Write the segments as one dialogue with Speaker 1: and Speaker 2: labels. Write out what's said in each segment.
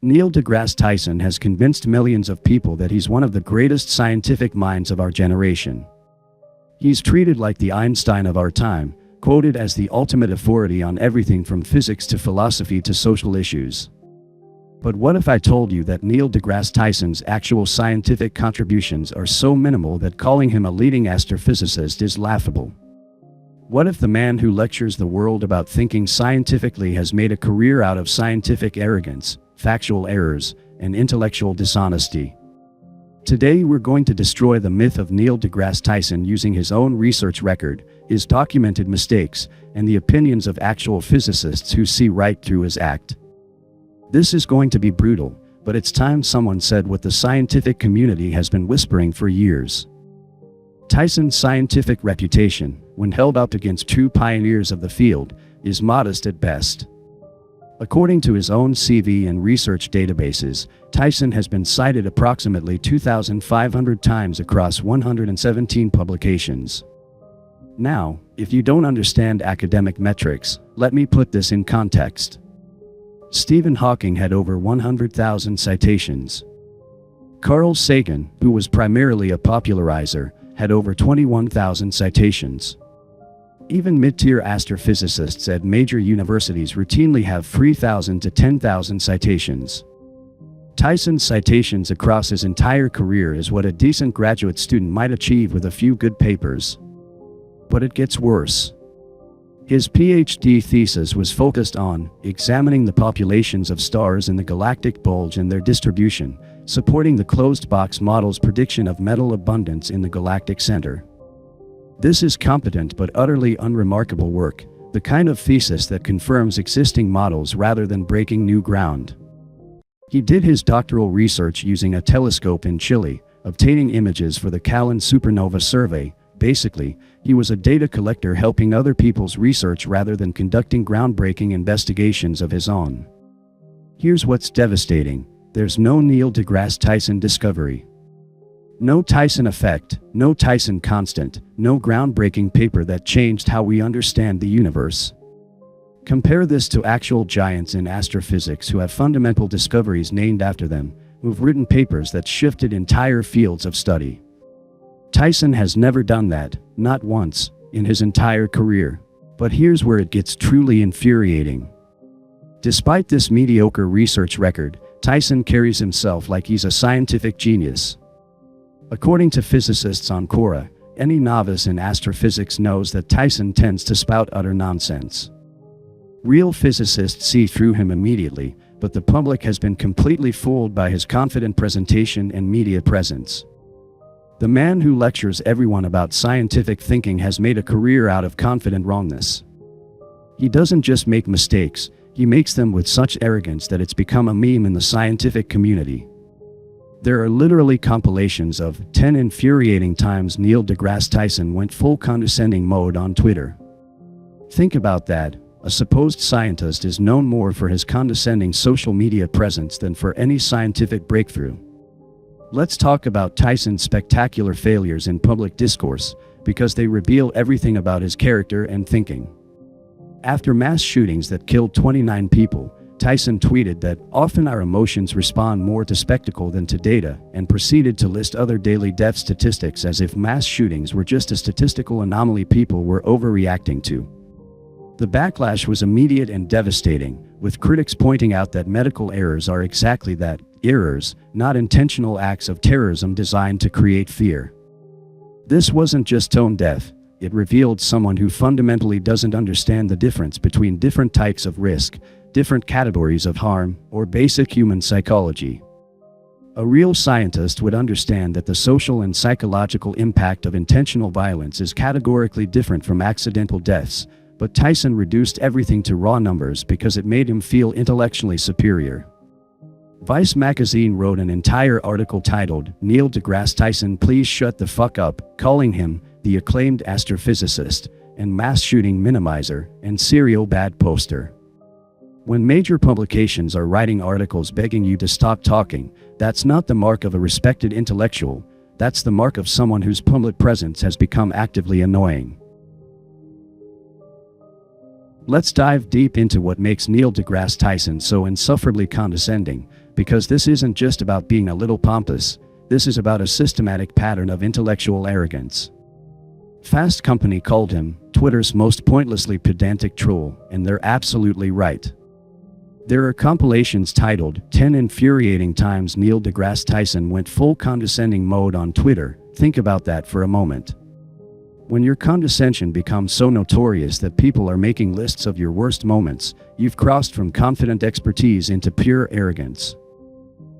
Speaker 1: Neil deGrasse Tyson has convinced millions of people that he's one of the greatest scientific minds of our generation. He's treated like the Einstein of our time, quoted as the ultimate authority on everything from physics to philosophy to social issues. But what if I told you that Neil deGrasse Tyson's actual scientific contributions are so minimal that calling him a leading astrophysicist is laughable? What if the man who lectures the world about thinking scientifically has made a career out of scientific arrogance, factual errors, and intellectual dishonesty? Today we're going to destroy the myth of Neil deGrasse Tyson using his own research record, his documented mistakes, and the opinions of actual physicists who see right through his act. This is going to be brutal, but it's time someone said what the scientific community has been whispering for years. Tyson's scientific reputation, when held up against true pioneers of the field, is modest at best. According to his own CV and research databases, Tyson has been cited approximately 2,500 times across 117 publications. Now, if you don't understand academic metrics, let me put this in context. Stephen Hawking had over 100,000 citations. Carl Sagan, who was primarily a popularizer, had over 21,000 citations. Even mid-tier astrophysicists at major universities routinely have 3,000 to 10,000 citations. Tyson's citations across his entire career is what a decent graduate student might achieve with a few good papers. But it gets worse. His PhD thesis was focused on examining the populations of stars in the galactic bulge and their distribution, supporting the closed-box model's prediction of metal abundance in the galactic center. This is competent but utterly unremarkable work, the kind of thesis that confirms existing models rather than breaking new ground. He did his doctoral research using a telescope in Chile, obtaining images for the Callan supernova survey. Basically, he was a data collector helping other people's research rather than conducting groundbreaking investigations of his own. Here's what's devastating: there's no Neil deGrasse Tyson discovery. No Tyson effect, no Tyson constant, no groundbreaking paper that changed how we understand the universe. Compare this to actual giants in astrophysics who have fundamental discoveries named after them, who've written papers that shifted entire fields of study. Tyson has never done that, not once, in his entire career. But here's where it gets truly infuriating. Despite this mediocre research record, Tyson carries himself like he's a scientific genius. According to physicists on Quora, any novice in astrophysics knows that Tyson tends to spout utter nonsense. Real physicists see through him immediately, but the public has been completely fooled by his confident presentation and media presence. The man who lectures everyone about scientific thinking has made a career out of confident wrongness. He doesn't just make mistakes, he makes them with such arrogance that it's become a meme in the scientific community. There are literally compilations of 10 infuriating times Neil deGrasse Tyson went full condescending mode on Twitter. Think about that. A supposed scientist is known more for his condescending social media presence than for any scientific breakthrough. Let's talk about Tyson's spectacular failures in public discourse, because they reveal everything about his character and thinking. After mass shootings that killed 29 people, Tyson tweeted that often our emotions respond more to spectacle than to data, and proceeded to list other daily death statistics as if mass shootings were just a statistical anomaly people were overreacting to. The backlash was immediate and devastating, with critics pointing out that medical errors are exactly that, errors, not intentional acts of terrorism designed to create fear. This wasn't just tone deaf, it revealed someone who fundamentally doesn't understand the difference between different types of risk, different categories of harm, or basic human psychology. A real scientist would understand that the social and psychological impact of intentional violence is categorically different from accidental deaths, but Tyson reduced everything to raw numbers because it made him feel intellectually superior. Vice magazine wrote an entire article titled, "Neil deGrasse Tyson Please Shut the Fuck Up," calling him the acclaimed astrophysicist, and mass shooting minimizer, and serial bad poster. When major publications are writing articles begging you to stop talking, that's not the mark of a respected intellectual, that's the mark of someone whose public presence has become actively annoying. Let's dive deep into what makes Neil deGrasse Tyson so insufferably condescending, because this isn't just about being a little pompous, this is about a systematic pattern of intellectual arrogance. Fast Company called him Twitter's most pointlessly pedantic troll, and they're absolutely right. There are compilations titled 10 Infuriating Times Neil deGrasse Tyson Went Full Condescending Mode on Twitter. Think about that for a moment. When your condescension becomes so notorious that people are making lists of your worst moments, you've crossed from confident expertise into pure arrogance.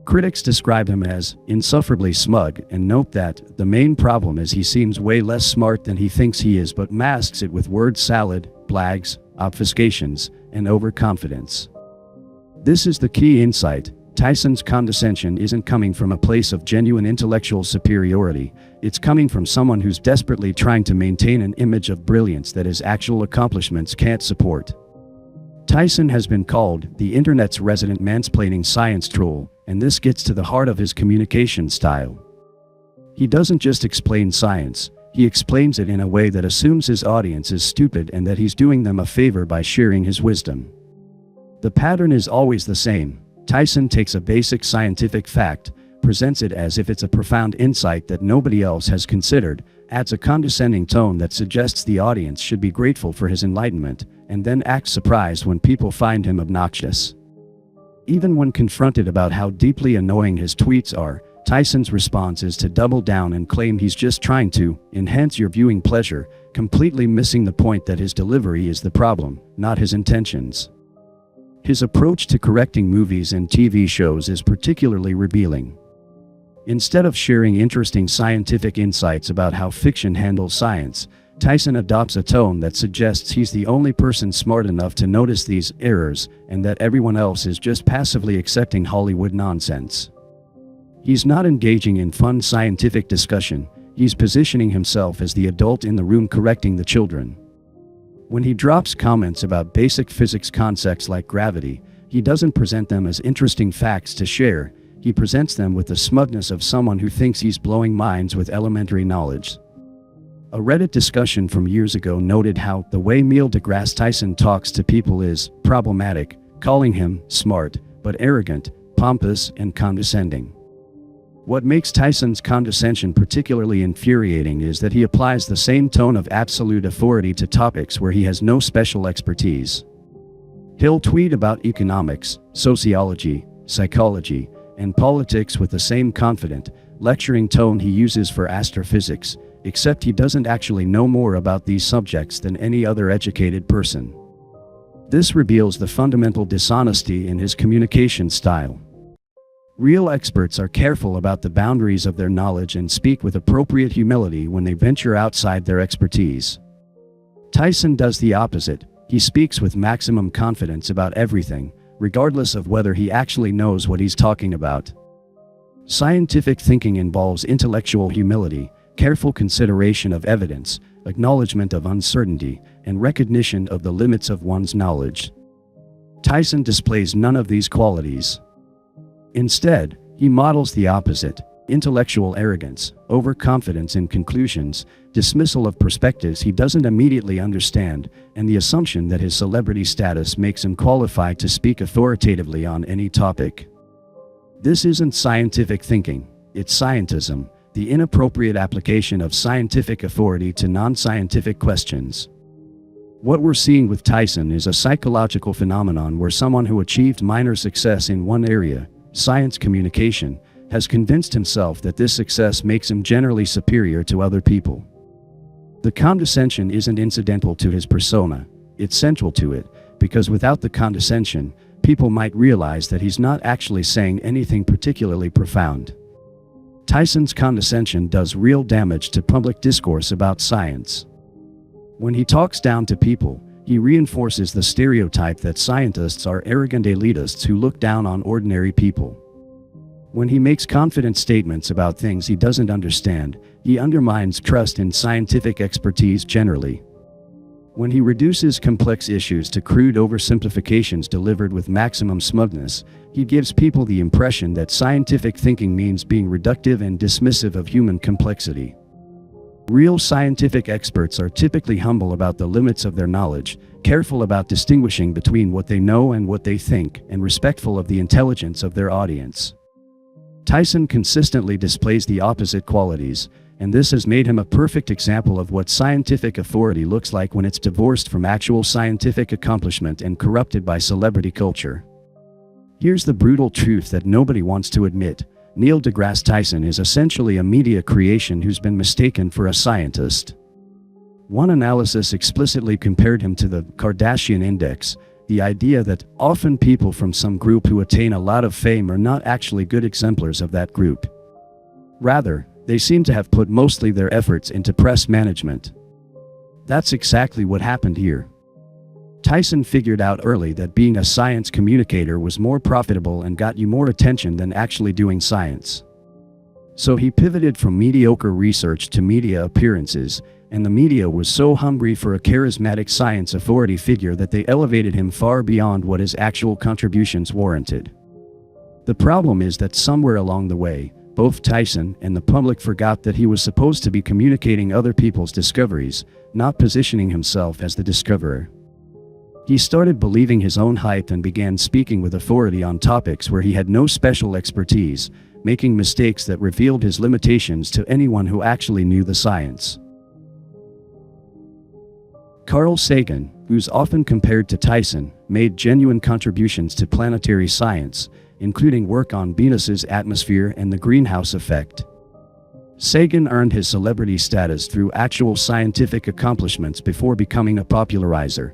Speaker 1: Critics describe him as insufferably smug and note that the main problem is he seems way less smart than he thinks he is, but masks it with word salad, blags, obfuscations, and overconfidence. This is the key insight. Tyson's condescension isn't coming from a place of genuine intellectual superiority, it's coming from someone who's desperately trying to maintain an image of brilliance that his actual accomplishments can't support. Tyson has been called the internet's resident mansplaining science troll, and this gets to the heart of his communication style. He doesn't just explain science, he explains it in a way that assumes his audience is stupid and that he's doing them a favor by sharing his wisdom. The pattern is always the same. Tyson takes a basic scientific fact, presents it as if it's a profound insight that nobody else has considered, adds a condescending tone that suggests the audience should be grateful for his enlightenment, and then acts surprised when people find him obnoxious. Even when confronted about how deeply annoying his tweets are, Tyson's response is to double down and claim he's just trying to enhance your viewing pleasure, completely missing the point that his delivery is the problem, not his intentions. His approach to correcting movies and TV shows is particularly revealing. Instead of sharing interesting scientific insights about how fiction handles science, Tyson adopts a tone that suggests he's the only person smart enough to notice these errors, and that everyone else is just passively accepting Hollywood nonsense. He's not engaging in fun scientific discussion, he's positioning himself as the adult in the room correcting the children. When he drops comments about basic physics concepts like gravity, he doesn't present them as interesting facts to share, he presents them with the smugness of someone who thinks he's blowing minds with elementary knowledge. A Reddit discussion from years ago noted how the way Neil deGrasse Tyson talks to people is problematic, calling him smart, but arrogant, pompous, and condescending. What makes Tyson's condescension particularly infuriating is that he applies the same tone of absolute authority to topics where he has no special expertise. He'll tweet about economics, sociology, psychology, and politics with the same confident, lecturing tone he uses for astrophysics, except he doesn't actually know more about these subjects than any other educated person. This reveals the fundamental dishonesty in his communication style. Real experts are careful about the boundaries of their knowledge and speak with appropriate humility when they venture outside their expertise. Tyson does the opposite. He speaks with maximum confidence about everything, regardless of whether he actually knows what he's talking about. Scientific thinking involves intellectual humility, careful consideration of evidence, acknowledgement of uncertainty, and recognition of the limits of one's knowledge. Tyson displays none of these qualities. Instead, he models the opposite: intellectual arrogance, overconfidence in conclusions, dismissal of perspectives he doesn't immediately understand, and the assumption that his celebrity status makes him qualified to speak authoritatively on any topic. This isn't scientific thinking, it's scientism, the inappropriate application of scientific authority to non-scientific questions. What we're seeing with Tyson is a psychological phenomenon where someone who achieved minor success in one area, science communication, has convinced himself that this success makes him generally superior to other people. The condescension isn't incidental to his persona, it's central to it, because without the condescension, people might realize that he's not actually saying anything particularly profound. Tyson's condescension does real damage to public discourse about science. When he talks down to people, he reinforces the stereotype that scientists are arrogant elitists who look down on ordinary people. When he makes confident statements about things he doesn't understand, he undermines trust in scientific expertise generally. When he reduces complex issues to crude oversimplifications delivered with maximum smugness, he gives people the impression that scientific thinking means being reductive and dismissive of human complexity. Real scientific experts are typically humble about the limits of their knowledge, careful about distinguishing between what they know and what they think, and respectful of the intelligence of their audience. Tyson consistently displays the opposite qualities, and this has made him a perfect example of what scientific authority looks like when it's divorced from actual scientific accomplishment and corrupted by celebrity culture. Here's the brutal truth that nobody wants to admit. Neil deGrasse Tyson is essentially a media creation who's been mistaken for a scientist. One analysis explicitly compared him to the Kardashian Index, the idea that often people from some group who attain a lot of fame are not actually good exemplars of that group. Rather, they seem to have put mostly their efforts into press management. That's exactly what happened here. Tyson figured out early that being a science communicator was more profitable and got you more attention than actually doing science. So he pivoted from mediocre research to media appearances, and the media was so hungry for a charismatic science authority figure that they elevated him far beyond what his actual contributions warranted. The problem is that somewhere along the way, both Tyson and the public forgot that he was supposed to be communicating other people's discoveries, not positioning himself as the discoverer. He started believing his own hype and began speaking with authority on topics where he had no special expertise, making mistakes that revealed his limitations to anyone who actually knew the science. Carl Sagan, who's often compared to Tyson, made genuine contributions to planetary science, including work on Venus's atmosphere and the greenhouse effect. Sagan earned his celebrity status through actual scientific accomplishments before becoming a popularizer.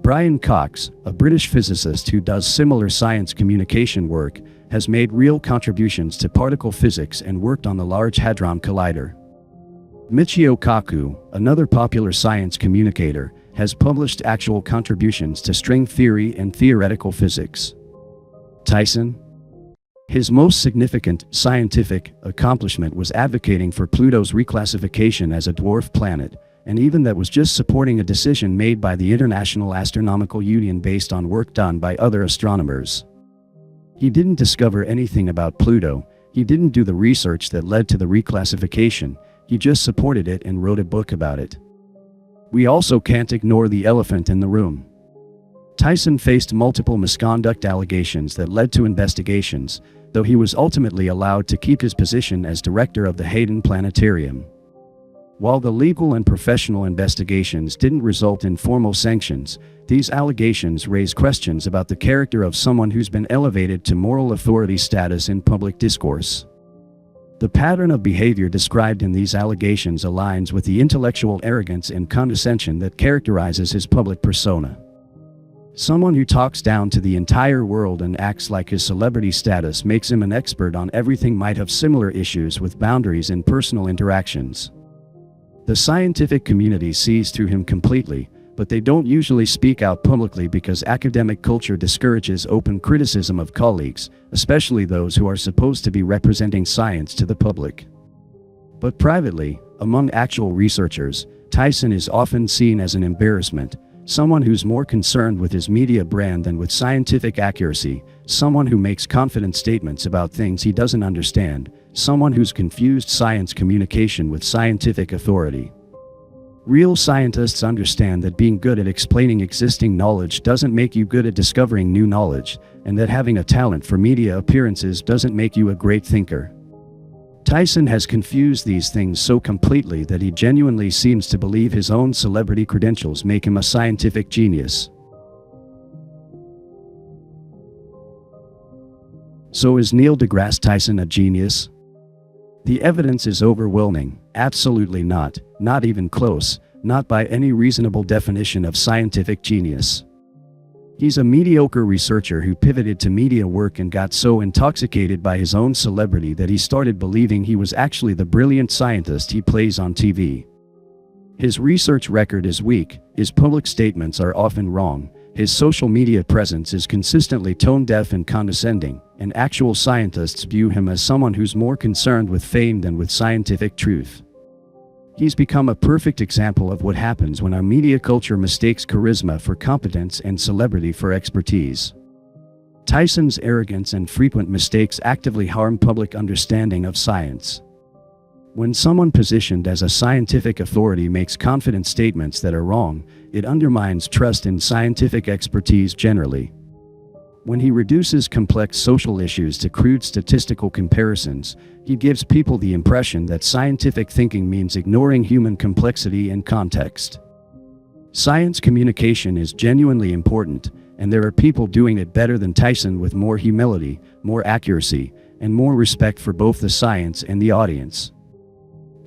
Speaker 1: Brian Cox, a British physicist who does similar science communication work, has made real contributions to particle physics and worked on the Large Hadron Collider. Michio Kaku, another popular science communicator, has published actual contributions to string theory and theoretical physics. Tyson? His most significant scientific accomplishment was advocating for Pluto's reclassification as a dwarf planet, and even that was just supporting a decision made by the International Astronomical Union based on work done by other astronomers. He didn't discover anything about Pluto, he didn't do the research that led to the reclassification, he just supported it and wrote a book about it. We also can't ignore the elephant in the room. Tyson faced multiple misconduct allegations that led to investigations, though he was ultimately allowed to keep his position as director of the Hayden Planetarium. While the legal and professional investigations didn't result in formal sanctions, these allegations raise questions about the character of someone who's been elevated to moral authority status in public discourse. The pattern of behavior described in these allegations aligns with the intellectual arrogance and condescension that characterizes his public persona. Someone who talks down to the entire world and acts like his celebrity status makes him an expert on everything might have similar issues with boundaries in personal interactions. The scientific community sees through him completely, but they don't usually speak out publicly because academic culture discourages open criticism of colleagues, especially those who are supposed to be representing science to the public. But privately, among actual researchers, Tyson is often seen as an embarrassment, someone who's more concerned with his media brand than with scientific accuracy, someone who makes confident statements about things he doesn't understand, someone who's confused science communication with scientific authority. Real scientists understand that being good at explaining existing knowledge doesn't make you good at discovering new knowledge, and that having a talent for media appearances doesn't make you a great thinker. Tyson has confused these things so completely that he genuinely seems to believe his own celebrity credentials make him a scientific genius. So is Neil deGrasse Tyson a genius? The evidence is overwhelming. Absolutely not, not even close, not by any reasonable definition of scientific genius. He's a mediocre researcher who pivoted to media work and got so intoxicated by his own celebrity that he started believing he was actually the brilliant scientist he plays on TV. His research record is weak, his public statements are often wrong, his social media presence is consistently tone-deaf and condescending, and actual scientists view him as someone who's more concerned with fame than with scientific truth. He's become a perfect example of what happens when our media culture mistakes charisma for competence and celebrity for expertise. Tyson's arrogance and frequent mistakes actively harm public understanding of science. When someone positioned as a scientific authority makes confident statements that are wrong, it undermines trust in scientific expertise generally. When he reduces complex social issues to crude statistical comparisons, he gives people the impression that scientific thinking means ignoring human complexity and context. Science communication is genuinely important, and there are people doing it better than Tyson with more humility, more accuracy, and more respect for both the science and the audience.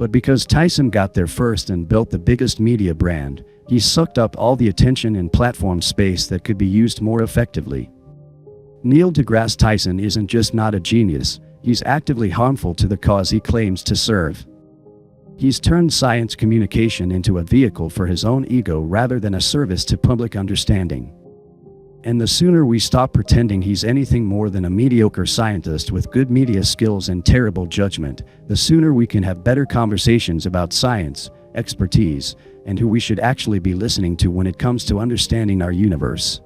Speaker 1: But because Tyson got there first and built the biggest media brand, he sucked up all the attention and platform space that could be used more effectively. Neil deGrasse Tyson isn't just not a genius, he's actively harmful to the cause he claims to serve. He's turned science communication into a vehicle for his own ego rather than a service to public understanding. And the sooner we stop pretending he's anything more than a mediocre scientist with good media skills and terrible judgment, the sooner we can have better conversations about science, expertise, and who we should actually be listening to when it comes to understanding our universe.